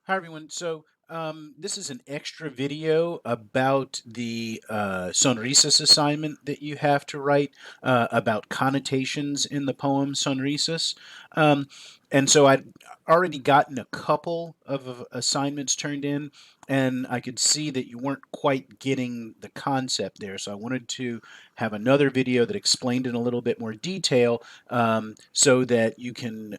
Hi everyone. This is an extra video about the Sonrisas assignment that you have to write about connotations in the poem Sonrisas. Um, and so I'd already gotten a couple of assignments turned in, and I could see that you weren't quite getting the concept there. So I wanted to have another video that explained in a little bit more detail so that you can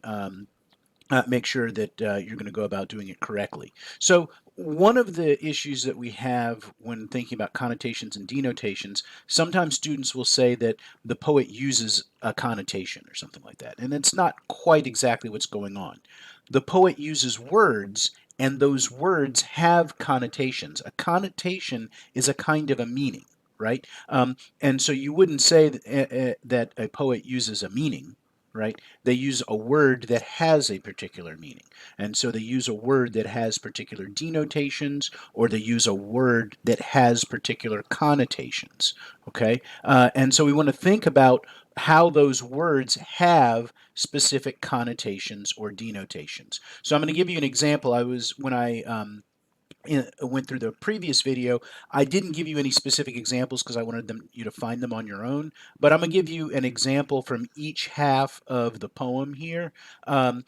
make sure that you're going to go about doing it correctly. So, one of the issues that we have when thinking about connotations and denotations, sometimes students will say that the poet uses a connotation or something like that. And it's not quite exactly what's going on. The poet uses words, and those words have connotations. A connotation is a kind of a meaning, right? And so you wouldn't say that a poet uses a meaning, right? They use a word that has a particular meaning. And so they use a word that has particular denotations, or they use a word that has particular connotations. Okay? And so we want to think about how those words have specific connotations or denotations. So I'm going to give you an example. When I went through the previous video, I didn't give you any specific examples because I wanted you to find them on your own. But I'm going to give you an example from each half of the poem here um,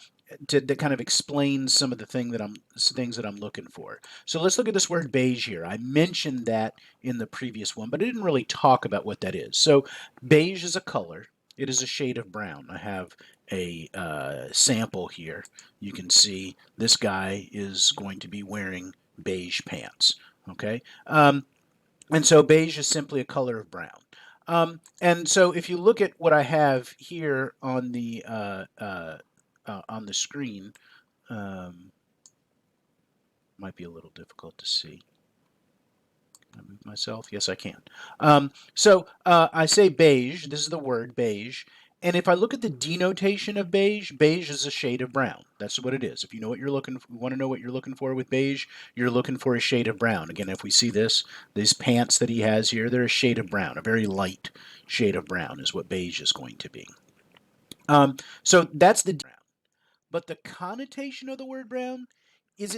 to kind of explain some of the things that I'm looking for. So let's look at this word beige here. I mentioned that in the previous one, but I didn't really talk about what that is. So beige is a color. It is a shade of brown. I have a sample here. You can see this guy is going to be wearing beige pants. Okay, and so beige is simply a color of brown. And so if you look at what I have here on the screen, um, might be a little difficult to see. Can I move myself? Yes, I can. I say beige. This is the word beige. And if I look at the denotation of beige, beige is a shade of brown. That's what it is. If you know what you're looking for, want to know what you're looking for with beige, you're looking for a shade of brown. Again, if we see these pants that he has here, they're a shade of brown. A very light shade of brown is what beige is going to be. So that's the brown. But the connotation of the word brown is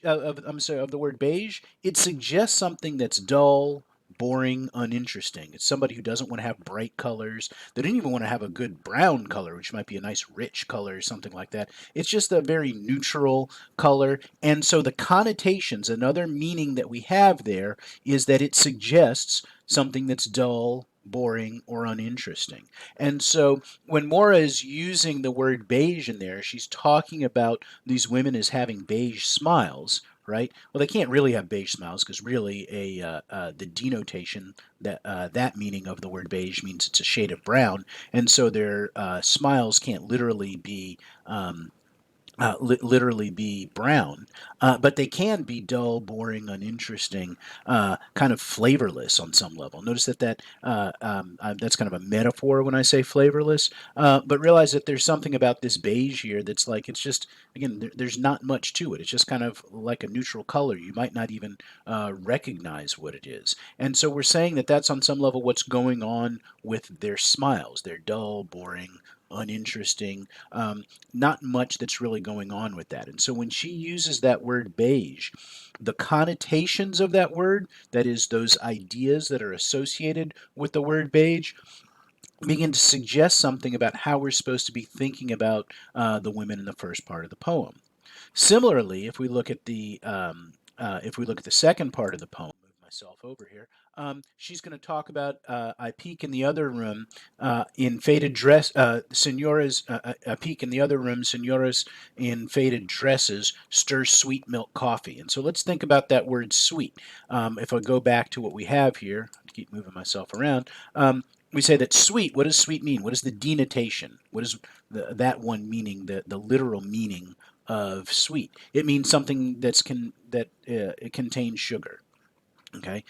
I'm sorry, of the word beige, it suggests something that's dull, boring, uninteresting. It's somebody who doesn't want to have bright colors. They don't even want to have a good brown color, which might be a nice rich color or something like that. It's just a very neutral color. And so the connotations, another meaning that we have there is that it suggests something that's dull, boring, or uninteresting. And so when Mora is using the word beige in there, she's talking about these women as having beige smiles, right? Well, they can't really have beige smiles because really the denotation that meaning of the word beige means it's a shade of brown, and so their smiles can't literally be brown, but they can be dull, boring, uninteresting, kind of flavorless on some level. Notice that's kind of a metaphor when I say flavorless, but realize that there's something about this beige here that's like it's just again there's not much to it. It's just kind of like a neutral color. You might not even recognize what it is, and so we're saying that that's on some level what's going on with their smiles. They're dull, boring, uninteresting. Not much that's really going on with that. And so when she uses that word beige, the connotations of that word, that is, those ideas that are associated with the word beige, begin to suggest something about how we're supposed to be thinking about the women in the first part of the poem. Similarly, if we look at the second part of the poem, move myself over here. She's going to talk about I peek in the other room in faded dress, senoras. I peek in the other room, senoras in faded dresses stir sweet milk coffee. And so let's think about that word sweet. If I go back to what we have here, I keep moving myself around. We say that sweet. What does sweet mean? What is the denotation? What is that one meaning? The literal meaning of sweet. It means something that it contains sugar. Okay,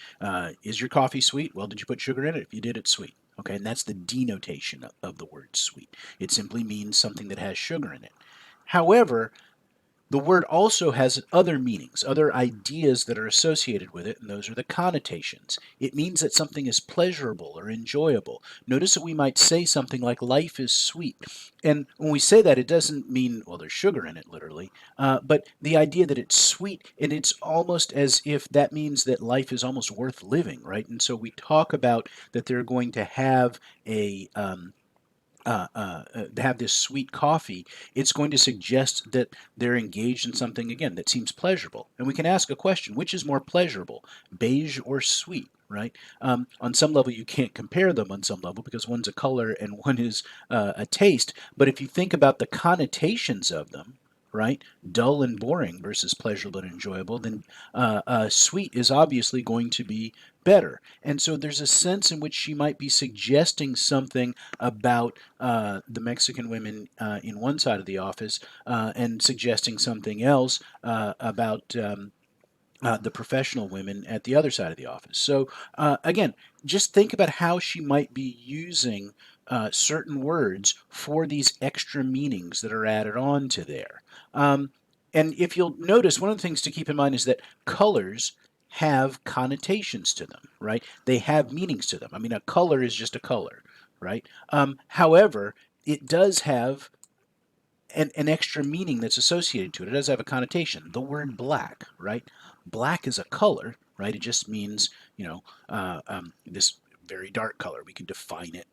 is your coffee sweet? Well, did you put sugar in it? If you did, it's sweet. Okay, and that's the denotation of the word sweet. It simply means something that has sugar in it. However, The word also has other meanings, other ideas that are associated with it, and those are the connotations. It means that something is pleasurable or enjoyable. Notice that we might say something like life is sweet. And when we say that, it doesn't mean, well, there's sugar in it, literally, but the idea that it's sweet, and it's almost as if that means that life is almost worth living, right? And so we talk about that they're going to have have this sweet coffee. It's going to suggest that they're engaged in something, again, that seems pleasurable. And we can ask a question, which is more pleasurable, beige or sweet? Right? On some level, you can't compare them on some level because one's a color and one is a taste. But if you think about the connotations of them, right, dull and boring versus pleasurable and enjoyable, then sweet is obviously going to be better. And so there's a sense in which she might be suggesting something about the Mexican women in one side of the office and suggesting something else about the professional women at the other side of the office. So, again, just think about how she might be using certain words for these extra meanings that are added on to there. Um, and if you'll notice, one of the things to keep in mind is that colors have connotations to them, right? They have meanings to them. I mean, a color is just a color, right? However, it does have an extra meaning that's associated to it. It does have a connotation. The word black, right? Black is a color, right? It just means, this very dark color. We can define it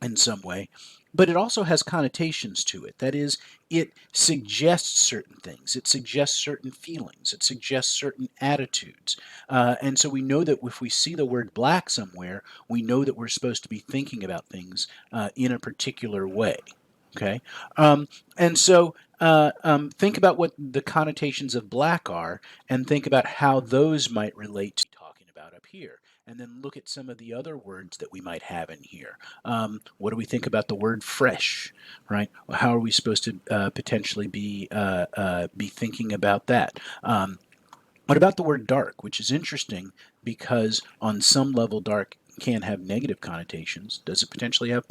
in some way. But it also has connotations to it. That is, it suggests certain things. It suggests certain feelings. It suggests certain attitudes. And so we know that if we see the word black somewhere, we know that we're supposed to be thinking about things in a particular way. Okay? And so think about what the connotations of black are and think about how those might relate to talking about up here. And then look at some of the other words that we might have in here. What do we think about the word fresh, right? How are we supposed to potentially be thinking about that? What about the word dark, which is interesting because on some level, dark can have negative connotations. Does it potentially have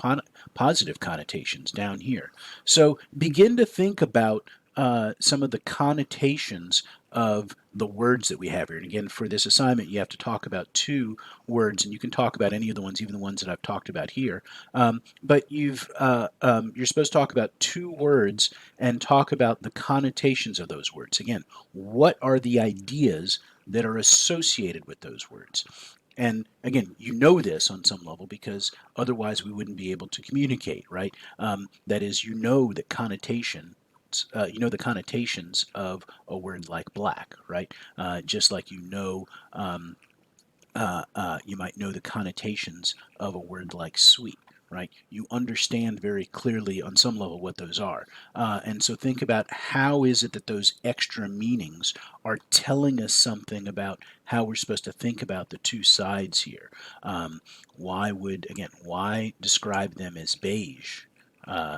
positive connotations down here? So begin to think about some of the connotations of the words that we have here. And again, for this assignment, you have to talk about two words, and you can talk about any of the ones, even the ones that I've talked about here. But you're supposed to talk about two words and talk about the connotations of those words. Again, what are the ideas that are associated with those words? And again, you know this on some level because otherwise we wouldn't be able to communicate, right? That is, you know the connotations of a word like black, right? Just like you might know the connotations of a word like sweet, right? You understand very clearly on some level what those are. And so think about how is it that those extra meanings are telling us something about how we're supposed to think about the two sides here. Why describe them as beige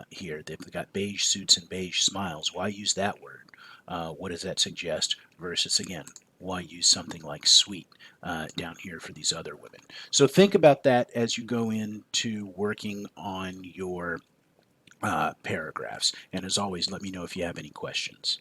here? They've got beige suits and beige smiles. Why use that word? What does that suggest versus, again, why use something like sweet down here for these other women? So think about that as you go into working on your paragraphs. And as always, let me know if you have any questions.